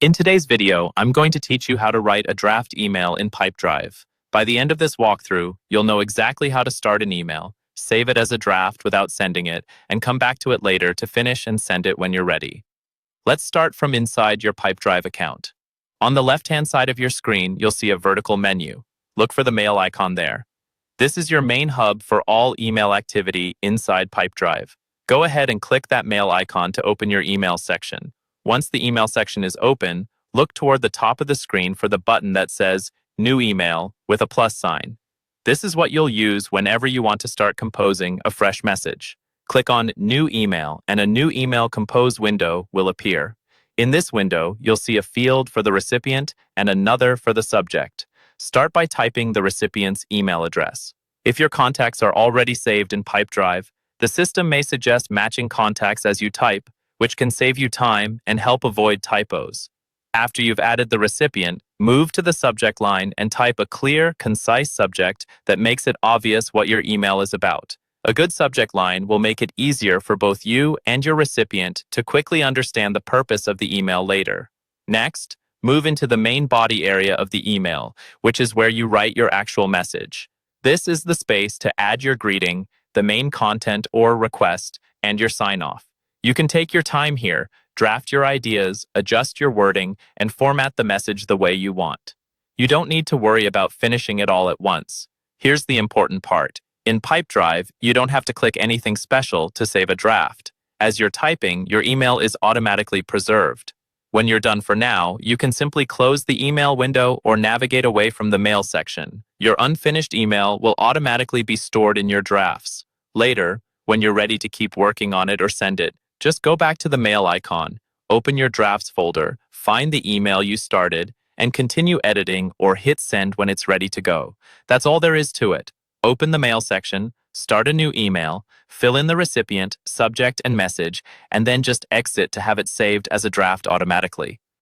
In today's video, I'm going to teach you how to write a draft email in Pipedrive. By the end of this walkthrough, you'll know exactly how to start an email, save it as a draft without sending it, and come back to it later to finish and send it when you're ready. Let's start from inside your Pipedrive account. On the left-hand side of your screen, you'll see a vertical menu. Look for the mail icon there. This is your main hub for all email activity inside Pipedrive. Go ahead and click that mail icon to open your email section. Once the email section is open, look toward the top of the screen for the button that says New Email with a plus sign. This is what you'll use whenever you want to start composing a fresh message. Click on New Email and a New Email Compose window will appear. In this window, you'll see a field for the recipient and another for the subject. Start by typing the recipient's email address. If your contacts are already saved in Pipedrive, the system may suggest matching contacts as you type, which can save you time and help avoid typos. After you've added the recipient, move to the subject line and type a clear, concise subject that makes it obvious what your email is about. A good subject line will make it easier for both you and your recipient to quickly understand the purpose of the email later. Next, move into the main body area of the email, which is where you write your actual message. This is the space to add your greeting, the main content or request, and your sign-off. You can take your time here, draft your ideas, adjust your wording, and format the message the way you want. You don't need to worry about finishing it all at once. Here's the important part. In Pipedrive, you don't have to click anything special to save a draft. As you're typing, your email is automatically preserved. When you're done for now, you can simply close the email window or navigate away from the mail section. Your unfinished email will automatically be stored in your drafts. Later, when you're ready to keep working on it or send it, just go back to the mail icon, open your drafts folder, find the email you started, and continue editing or hit send when it's ready to go. That's all there is to it. Open the mail section, start a new email, fill in the recipient, subject, and message, and then just exit to have it saved as a draft automatically.